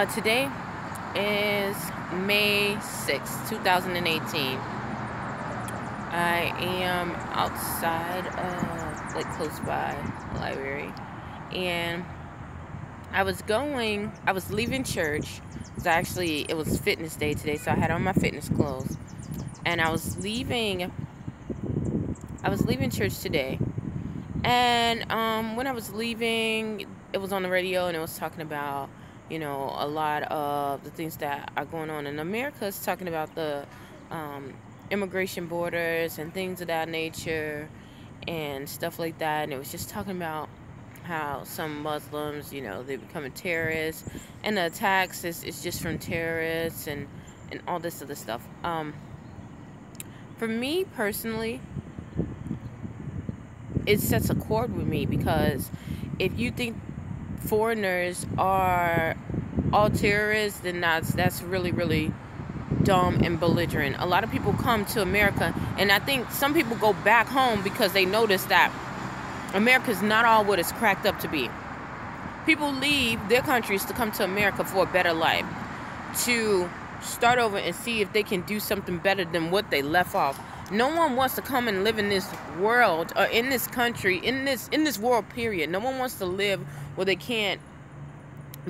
Today is May 6th, 2018. I am outside of, close by the library, and I was leaving church. It was fitness day today, so I had on my fitness clothes, and I was leaving church today. And when I was leaving, it was on the radio, and it was talking about, a lot of the things that are going on in America. It's talking about the immigration borders and things of that nature and stuff like that. And it was just talking about how some Muslims, they becoming terrorists, and the attacks is just from terrorists and all this other stuff. For me personally, it sets a chord with me, because if you think foreigners are all terrorists, then that's really, really dumb and belligerent. A lot of people come to America, and I think some people go back home because they notice that America's not all what it's cracked up to be. People leave their countries to come to America for a better life, to start over and see if they can do something better than what they left off. No one wants to come and live in this world, or in this country, in this world, period. No one wants to live where they can't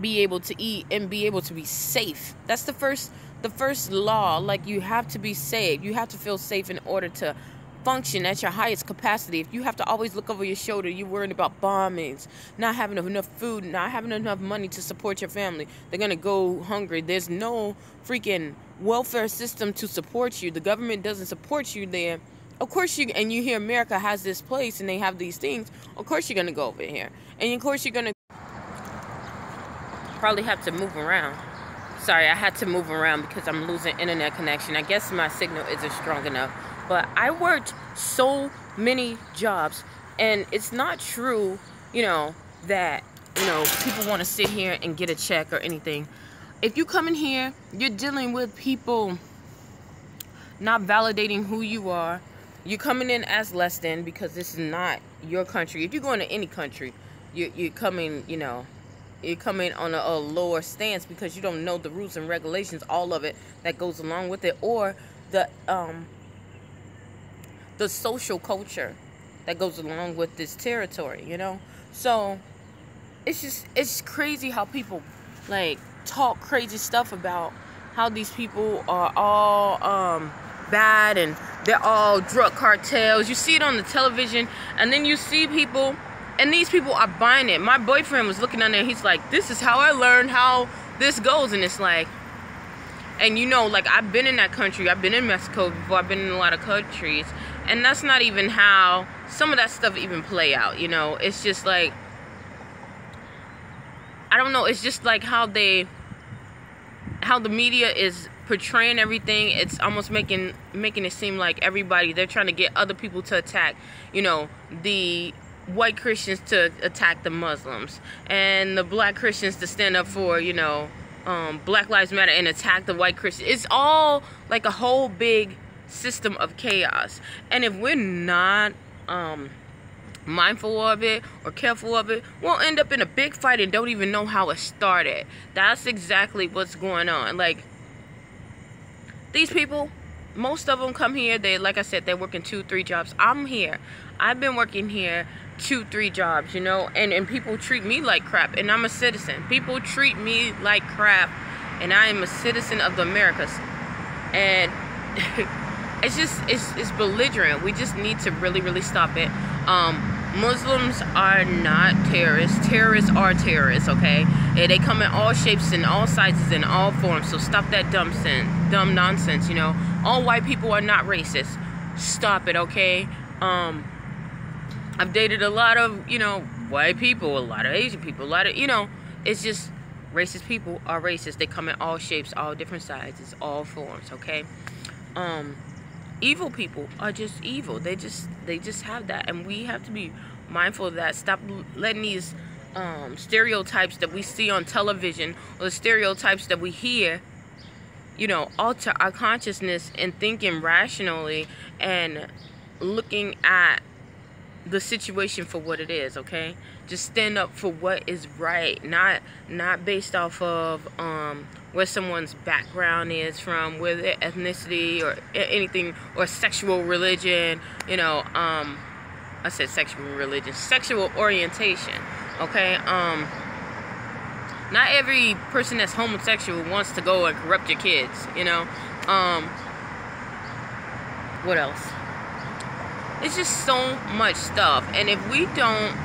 be able to eat and be able to be safe. That's the first law. Like, you have to be safe. You have to feel safe in order to function at your highest capacity. If you have to always look over your shoulder, you're worried about bombings, not having enough food, not having enough money to support your family. They're gonna go hungry. There's no freaking welfare system to support you. The government doesn't support you there. Of course you hear America has this place and they have these things. Of course you're gonna go over here, and of course you're gonna probably have to move around. Sorry, I had to move around because I'm losing internet connection. I guess my signal isn't strong enough. But I worked so many jobs, and it's not true, that, people want to sit here and get a check or anything. If you come in here, you're dealing with people not validating who you are. You're coming in as less than, because this is not your country. If you're going to any country, you're coming, you're coming on a lower stance because you don't know the rules and regulations, all of it that goes along with it, or the social culture that goes along with this territory, So it's crazy how people talk crazy stuff about how these people are all bad and they're all drug cartels. You see it on the television, and then you see people, and these people are buying it. My boyfriend was looking on there, he's like, this is how I learned how this goes. And it's like, and I've been in that country. I've been in Mexico before. I've been in a lot of countries. And that's not even how some of that stuff even play out, It's just like, I don't know. It's just like how the media is portraying everything. It's almost making it seem like everybody, they're trying to get other people to attack, the white Christians to attack the Muslims, and the black Christians to stand up for, Black Lives Matter and attack the white Christians. It's all like a whole big system of chaos. And if we're not mindful of it or careful of it, we'll end up in a big fight and don't even know how it started. That's exactly what's going on. Like, these people, most of them come here, like I said, they're working 2-3 jobs. I'm here. I've been working here 2-3 jobs, and people treat me like crap, and I'm a citizen. People treat me like crap, and I am a citizen of the Americas. And it's belligerent. We just need to really, really stop it. Muslims are not terrorists. Terrorists are terrorists, okay? They come in all shapes and all sizes and all forms. So stop that dumb nonsense, All white people are not racist. Stop it, okay? I've dated a lot of, white people, a lot of Asian people, a lot of, it's just racist people are racist. They come in all shapes, all different sizes, all forms, okay? Evil people are just evil. They just have that, and we have to be mindful of that. Stop letting these stereotypes that we see on television, or the stereotypes that we hear, alter our consciousness and thinking rationally and looking at the situation for what it is, okay? Just stand up for what is right, not based off of where someone's background is from, where their ethnicity or anything, or sexual religion, you know, I said sexual religion, sexual orientation, okay? Not every person that's homosexual wants to go and corrupt your kids, you know? What else? It's just so much stuff, and if we don't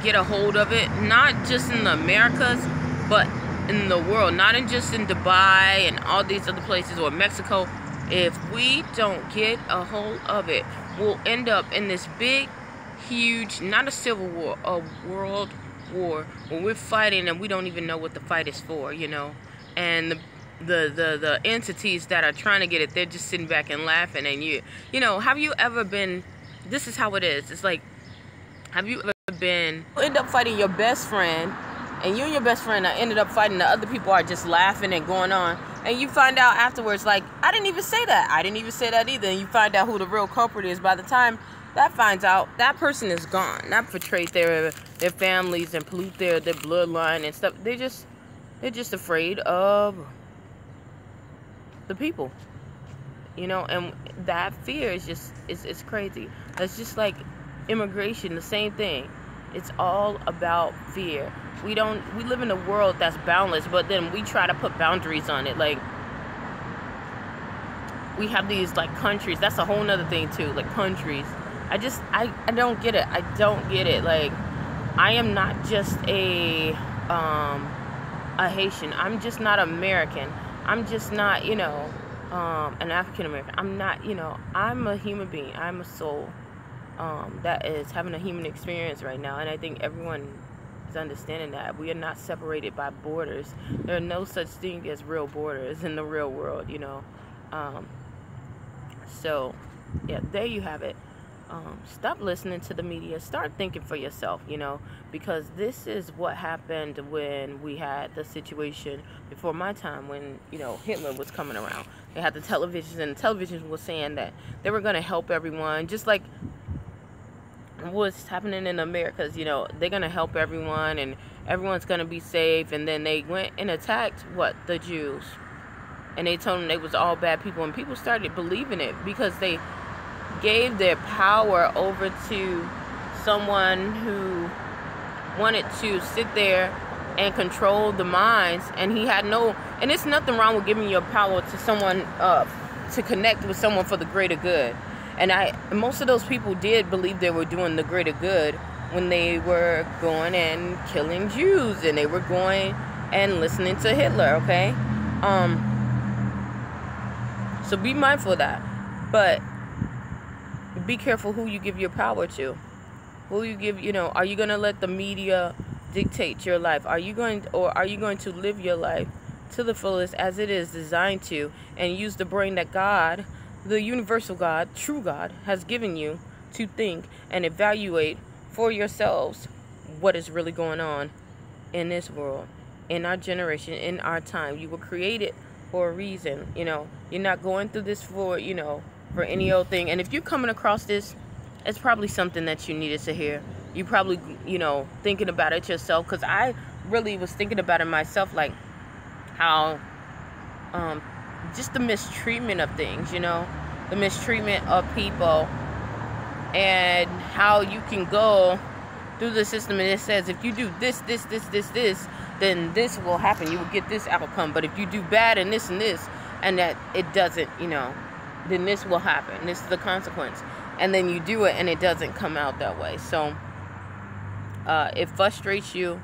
get a hold of it, not just in the Americas, but in the world, not in just in Dubai and all these other places, or Mexico, if we don't get a hold of it, we'll end up in this big, huge, not a civil war, a world war, where we're fighting and we don't even know what the fight is for, you know, and the entities that are trying to get it, they're just sitting back and laughing. And you know, have you ever been, this is how it is, it's like, have you ever been, you end up fighting your best friend, and you and your best friend ended up fighting, the other people are just laughing and going on, and you find out afterwards, like, I didn't even say that, I didn't even say that either, and you find out who the real culprit is. By the time that finds out, that person is gone. That betrayed their families and pollute their bloodline and stuff. They're just afraid of the people, you know, and that fear is just, it's crazy. It's just like immigration, the same thing. It's all about fear. We live in a world that's boundless, but then we try to put boundaries on it. Like, we have these like countries, that's a whole nother thing too, like countries. I don't get it. I don't get it. Like, I am not just a Haitian. I'm just not American. I'm just not, you know, an African American. I'm not, you know, I'm a human being. I'm a soul that is having a human experience right now. And I think everyone is understanding that. We are not separated by borders. There are no such thing as real borders in the real world, you know. So, yeah, there you have it. Stop listening to the media. Start thinking for yourself, you know, because this is what happened when we had the situation before my time, when, you know, Hitler was coming around. They had the televisions, and the televisions was saying that they were going to help everyone, just like what's happening in Americas, you know, they're going to help everyone and everyone's going to be safe. And then they went and attacked, the Jews, and they told them they was all bad people, and people started believing it because they gave their power over to someone who wanted to sit there and control the minds, and he had no, and it's nothing wrong with giving your power to someone to connect with someone for the greater good. And most of those people did believe they were doing the greater good when they were going and killing Jews, and they were going and listening to Hitler, okay? So be mindful of that, but be careful who you give your power to. Who you give, you know, are you going to let the media dictate your life? Are you going to live your life to the fullest as it is designed to, and use the brain that God, the universal God, true God, has given you to think and evaluate for yourselves what is really going on in this world, in our generation, in our time? You were created for a reason, you know. You're not going through this for, you know, for any old thing. And if you're coming across this, it's probably something that you needed to hear. You probably, you know, thinking about it yourself, because I really was thinking about it myself, like how just the mistreatment of things, you know, the mistreatment of people, and how you can go through the system and it says if you do this, then this will happen, you will get this outcome. But if you do bad and this and that it doesn't, you know, then this will happen. This is the consequence. And then you do it and it doesn't come out that way. So it frustrates you,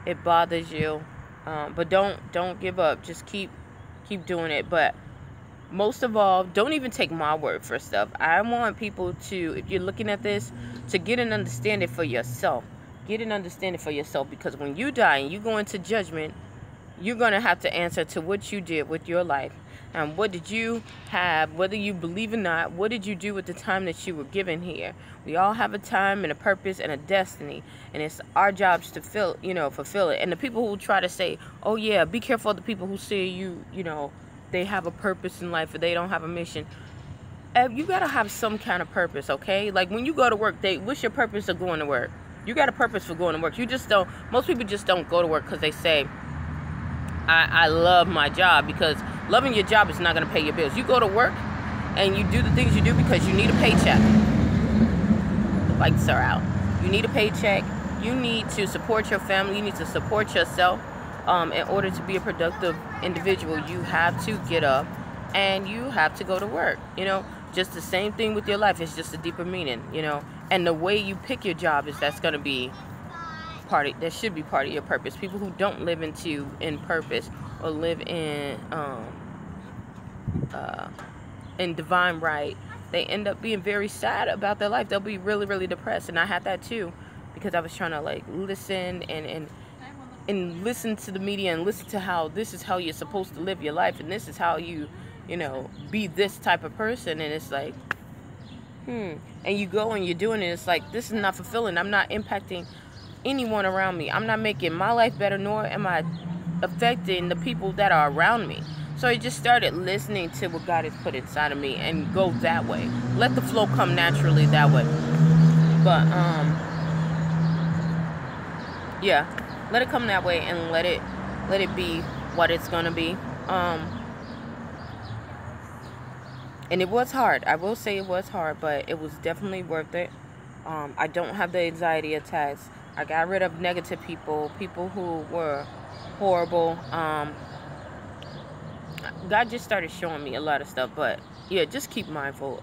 it bothers you, but don't give up. Just keep doing it. But most of all, don't even take my word for stuff. I want people to, if you're looking at this, to get an understanding for yourself. Get an understanding for yourself, because when you die and you go into judgment, you're going to have to answer to what you did with your life. And what did you have, whether you believe or not, what did you do with the time that you were given here? We all have a time and a purpose and a destiny, and it's our jobs to fulfill it. And the people who try to say, oh yeah, be careful of the people who say you know, they have a purpose in life or they don't have a mission. you gotta have some kind of purpose, okay? Like when you go to work, what's your purpose of going to work? You got a purpose for going to work. You just don't. Most people just don't go to work because they say, I love my job, because loving your job is not gonna pay your bills. You go to work and you do the things you do because you need a paycheck. The lights are out. You need a paycheck. You need to support your family. You need to support yourself. In order to be a productive individual, you have to get up and you have to go to work. You know, just the same thing with your life. It's just a deeper meaning, you know. And the way you pick your job that's going to be that should be part of your purpose. People who don't live in purpose or live in divine right, they end up being very sad about their life. They'll be really, really depressed. And I had that too, because I was trying to like listen and listen to the media and listen to how this is how you're supposed to live your life, and this is how you know, be this type of person. And it's like, and you go and you're doing it. It's like, this is not fulfilling. I'm not impacting anyone around me. I'm not making my life better, nor am I affecting the people that are around me. So I just started listening to what God has put inside of me and go that way. Let the flow come naturally that way. But yeah, let it come that way and let it be what it's gonna be. And it was hard. I will say it was hard, but it was definitely worth it. I don't have the anxiety attacks. I got rid of negative people who were horrible. God just started showing me a lot of stuff, but yeah, just keep mindful.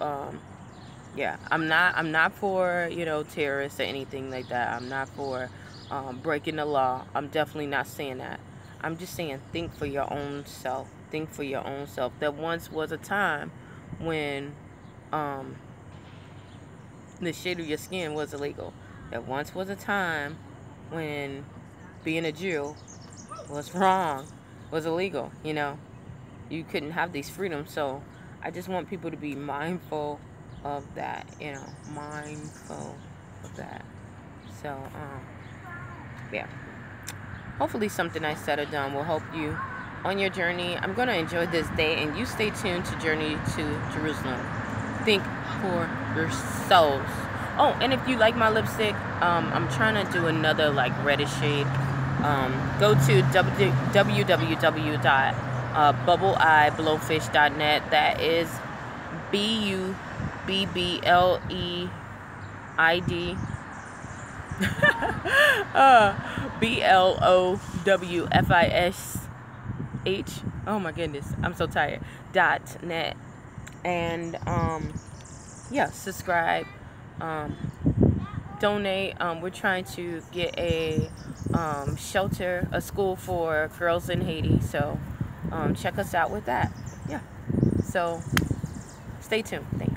Yeah, I'm not for, you know, terrorists or anything like that. I'm not for breaking the law. I'm definitely not saying that. I'm just saying, think for your own self. Think for your own self. There once was a time when the shade of your skin was illegal. There once was a time when being a Jew was wrong, was illegal, you know. You couldn't have these freedoms. So I just want people to be mindful of that, you know, mindful of that. So, yeah. Hopefully something I said or done will help you on your journey. I'm going to enjoy this day, and you stay tuned to Journey to Jerusalem. Think for yourselves. Oh, and if you like my lipstick, I'm trying to do another like reddish shade. Go to www.bubbleeyeblowfish.net. That is BUBBLEID BLOWFISH. Oh my goodness, I'm so tired. .net. And yeah, subscribe, donate. We're trying to get a shelter, a school for girls in Haiti. So check us out with that. Yeah. So stay tuned. Thanks.